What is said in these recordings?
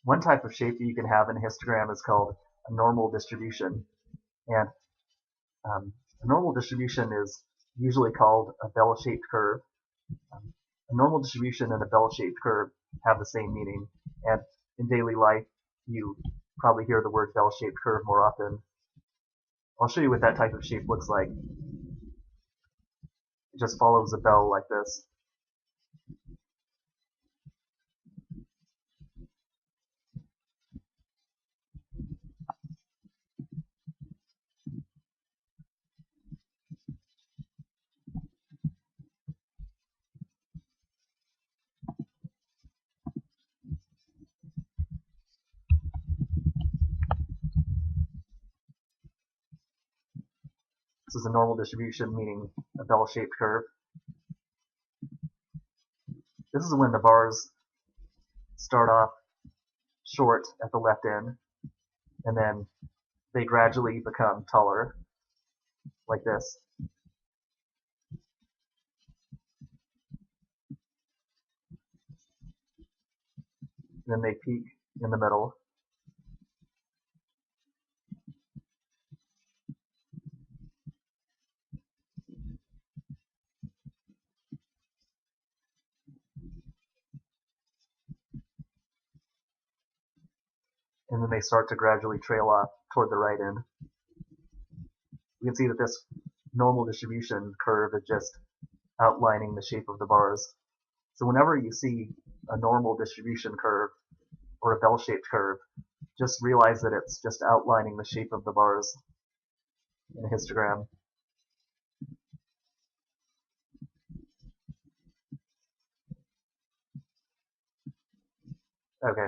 One type of shape that you can have in a histogram is called a normal distribution. And a normal distribution is usually called a bell-shaped curve. A normal distribution and a bell-shaped curve have the same meaning. And in daily life, you probably hear the word bell-shaped curve more often. I'll show you what that type of shape looks like. It just follows a bell like this. This is a normal distribution, meaning a bell-shaped curve. This is when the bars start off short at the left end, and then they gradually become taller, like this. Then they peak in the middle. And then they start to gradually trail off toward the right end. You can see that this normal distribution curve is just outlining the shape of the bars. So whenever you see a normal distribution curve or a bell-shaped curve, just realize that it's just outlining the shape of the bars in a histogram. Okay.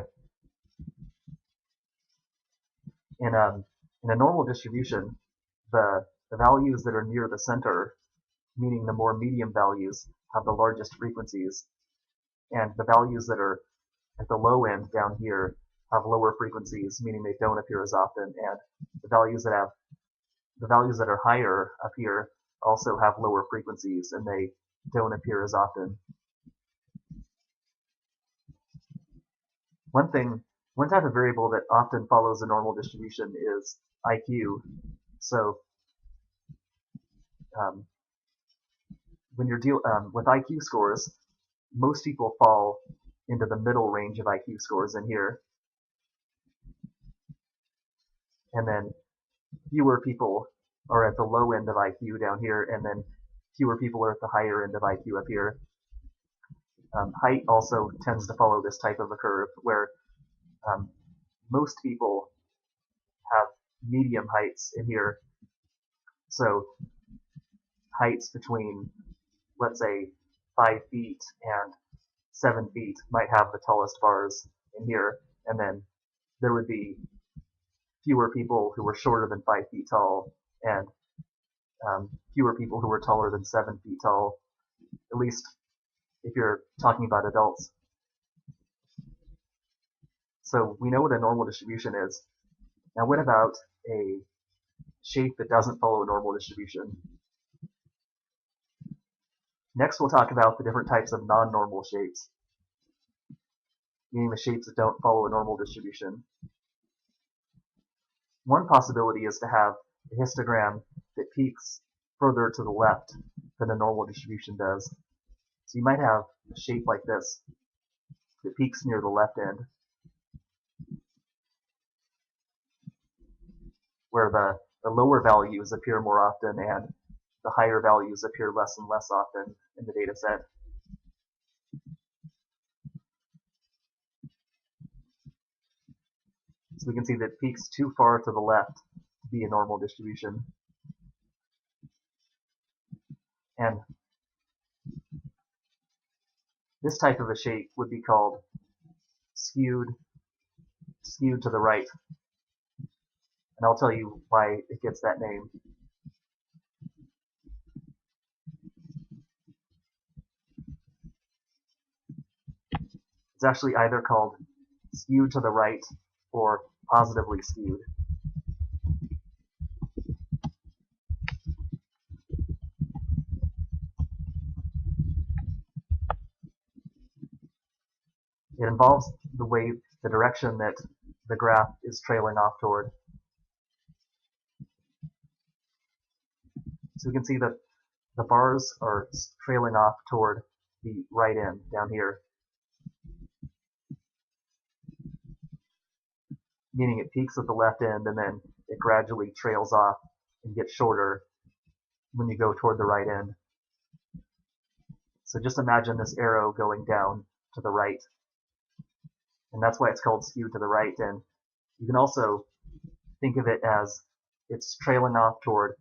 In a normal distribution, the values that are near the center, meaning the more medium values, have the largest frequencies, and the values that are at the low end down here have lower frequencies, meaning they don't appear as often, and the values that are higher up here also have lower frequencies, and they don't appear as often. One type of variable that often follows a normal distribution is IQ. So when you're with IQ scores, most people fall into the middle range of IQ scores in here, and then fewer people are at the low end of IQ down here, and then fewer people are at the higher end of IQ up here. Height also tends to follow this type of a curve, where most people have medium heights in here. So heights between, let's say, 5 feet and 7 feet might have the tallest bars in here, and then there would be fewer people who were shorter than 5 feet tall, and fewer people who were taller than 7 feet tall, at least if you're talking about adults. So we know what a normal distribution is. Now what about a shape that doesn't follow a normal distribution? Next we'll talk about the different types of non-normal shapes, meaning the shapes that don't follow a normal distribution. One possibility is to have a histogram that peaks further to the left than a normal distribution does. So you might have a shape like this that peaks near the left end, where the lower values appear more often and the higher values appear less and less often in the data set. So we can see that it peaks too far to the left to be a normal distribution. And this type of a shape would be called skewed to the right. And I'll tell you why it gets that name. It's actually either called skewed to the right or positively skewed. It involves the direction that the graph is trailing off toward. So we can see that the bars are trailing off toward the right end down here, meaning it peaks at the left end and then it gradually trails off and gets shorter when you go toward the right end. So just imagine this arrow going down to the right, and that's why it's called skew to the right. And you can also think of it as it's trailing off toward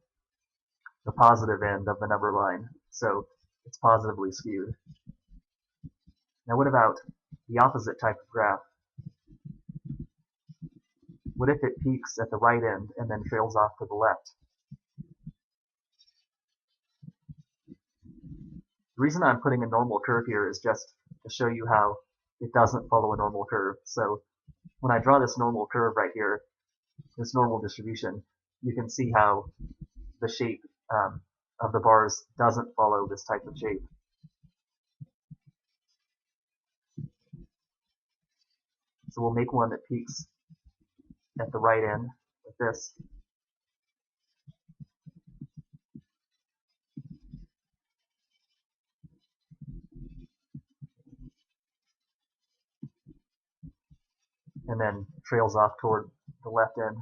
the positive end of the number line, so it's positively skewed. Now what about the opposite type of graph? What if it peaks at the right end and then trails off to the left? The reason I'm putting a normal curve here is just to show you how it doesn't follow a normal curve. So when I draw this normal curve right here, this normal distribution, you can see how the shape of the bars doesn't follow this type of shape. So we'll make one that peaks at the right end like this. And then trails off toward the left end.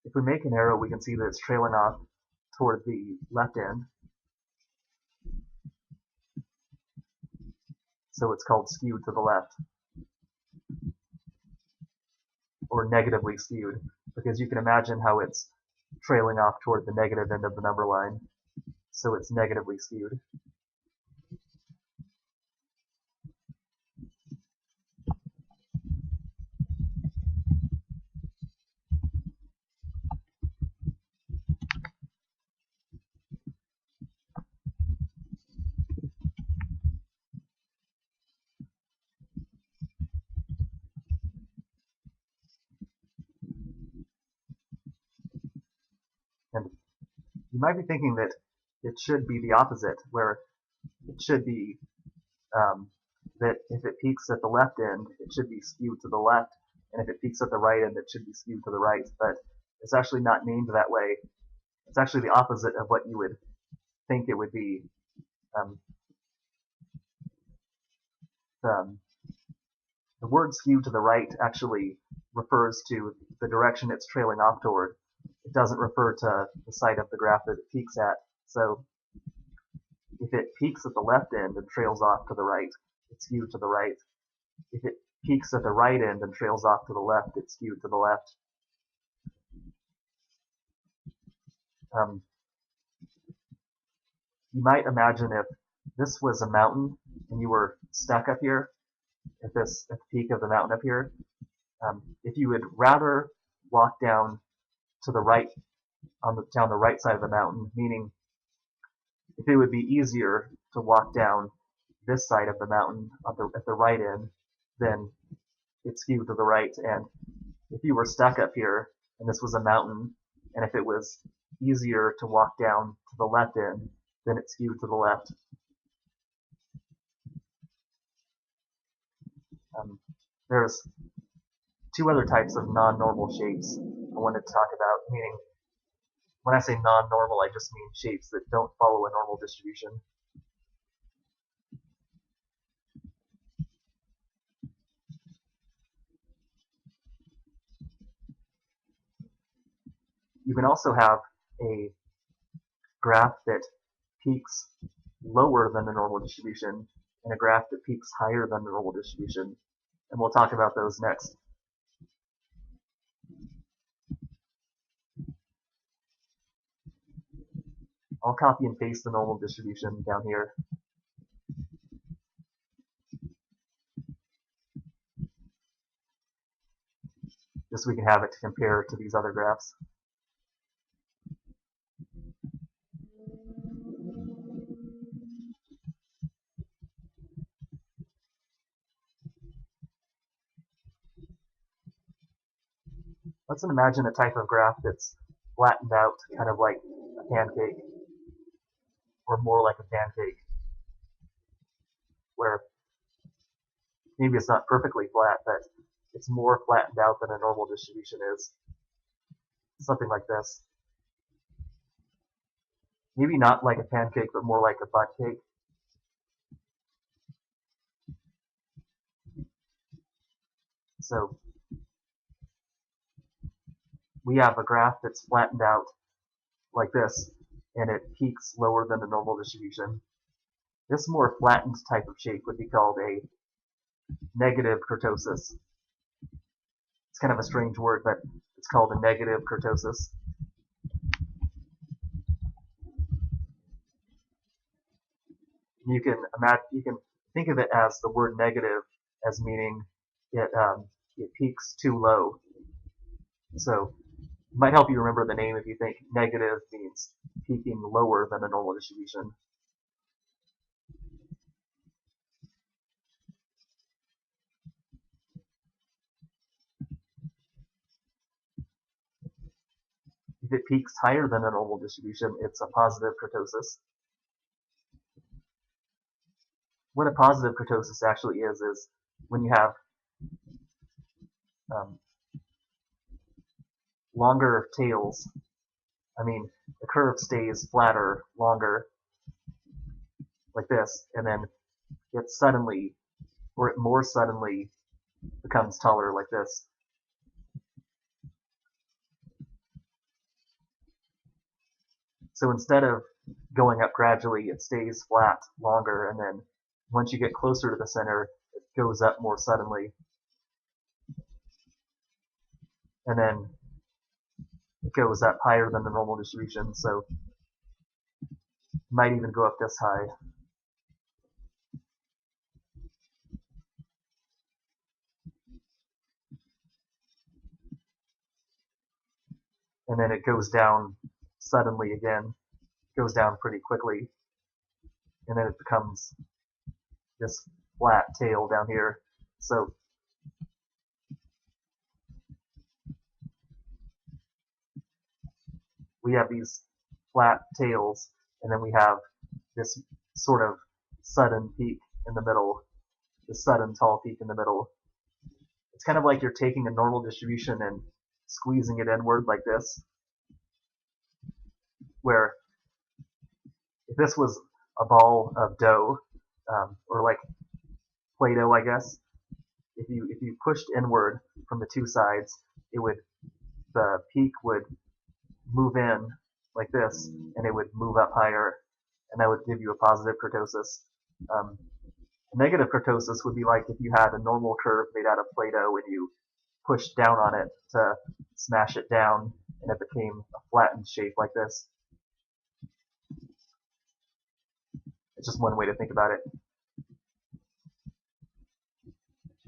If we make an arrow, we can see that it's trailing off toward the left end. So it's called skewed to the left, or negatively skewed, because you can imagine how it's trailing off toward the negative end of the number line. So it's negatively skewed. And you might be thinking that it should be the opposite, where it should be that if it peaks at the left end, it should be skewed to the left, and if it peaks at the right end, it should be skewed to the right. But it's actually not named that way. It's actually the opposite of what you would think it would be. The word skew to the right actually refers to the direction it's trailing off toward. It doesn't refer to the side of the graph that it peaks at. So if it peaks at the left end and trails off to the right, it's skewed to the right. If it peaks at the right end and trails off to the left, it's skewed to the left. You might imagine if this was a mountain and you were stuck up here at the peak of the mountain up here, if you would rather walk down to the right down the right side of the mountain, meaning if it would be easier to walk down this side of the mountain at the right end, then it's skewed to the right. And if you were stuck up here and this was a mountain, and if it was easier to walk down to the left end, then it's skewed to the left. There's two other types of non-normal shapes I wanted to talk about, meaning when I say non-normal, I just mean shapes that don't follow a normal distribution. You can also have a graph that peaks lower than the normal distribution and a graph that peaks higher than the normal distribution. And we'll talk about those next. I'll copy and paste the normal distribution down here. Just so we can have it to compare to these other graphs. Let's imagine a type of graph that's flattened out, kind of like a pancake, or more like a pancake, where maybe it's not perfectly flat, but it's more flattened out than a normal distribution is. Something like this. Maybe not like a pancake, but more like a butt cake. So we have a graph that's flattened out like this, and it peaks lower than the normal distribution. This more flattened type of shape would be called a negative kurtosis. It's kind of a strange word, but it's called a negative kurtosis. You can think of it as the word negative as meaning it peaks too low. So it might help you remember the name if you think negative means peaking lower than a normal distribution. If it peaks higher than a normal distribution, it's a positive kurtosis. What a positive kurtosis actually is when you have um, longer tails. I mean, the curve stays flatter longer, like this, and then it suddenly, or it more suddenly becomes taller, like this. So instead of going up gradually, it stays flat longer, and then once you get closer to the center, it goes up more suddenly. And then it goes up higher than the normal distribution, so it might even go up this high. And then it goes down suddenly again, goes down pretty quickly, and then it becomes this flat tail down here. So we have these flat tails, and then we have this sort of sudden peak in the middle, this sudden tall peak in the middle. It's kind of like you're taking a normal distribution and squeezing it inward like this, where if this was a ball of dough, or like Play-Doh, I guess, if you pushed inward from the two sides, the peak would move in like this, and it would move up higher, and that would give you a positive kurtosis. A negative kurtosis would be like if you had a normal curve made out of Play-Doh and you pushed down on it to smash it down, and it became a flattened shape like this. It's just one way to think about it.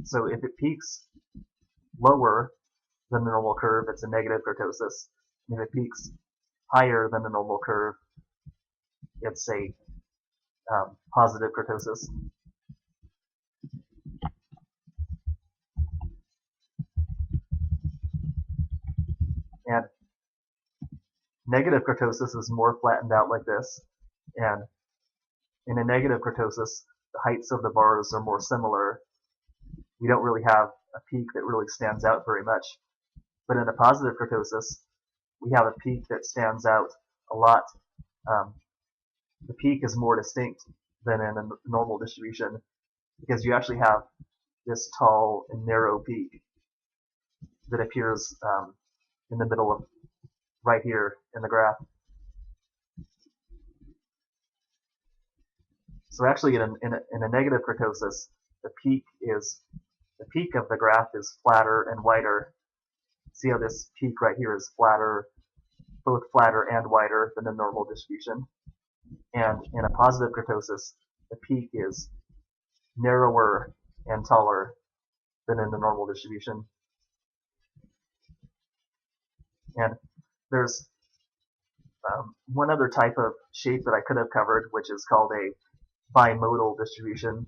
So if it peaks lower than the normal curve, it's a negative kurtosis. And if it peaks higher than the normal curve, it's a positive kurtosis. And negative kurtosis is more flattened out like this. And in a negative kurtosis, the heights of the bars are more similar. We don't really have a peak that really stands out very much. But in a positive kurtosis, we have a peak that stands out a lot. The peak is more distinct than in a normal distribution because you actually have this tall and narrow peak that appears in the middle of right here in the graph. So actually, in a negative kurtosis, the peak of the graph is flatter and wider. See how this peak right here is flatter, both flatter and wider than the normal distribution. And in a positive kurtosis, the peak is narrower and taller than in the normal distribution. And there's one other type of shape that I could have covered, which is called a bimodal distribution,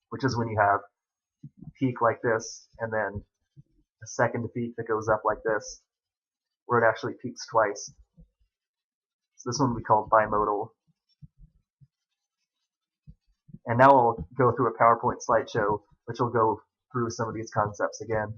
which is when you have a peak like this and then a second peak that goes up like this. where it actually peaks twice. So this one will be called bimodal. And now I'll go through a PowerPoint slideshow, which will go through some of these concepts again.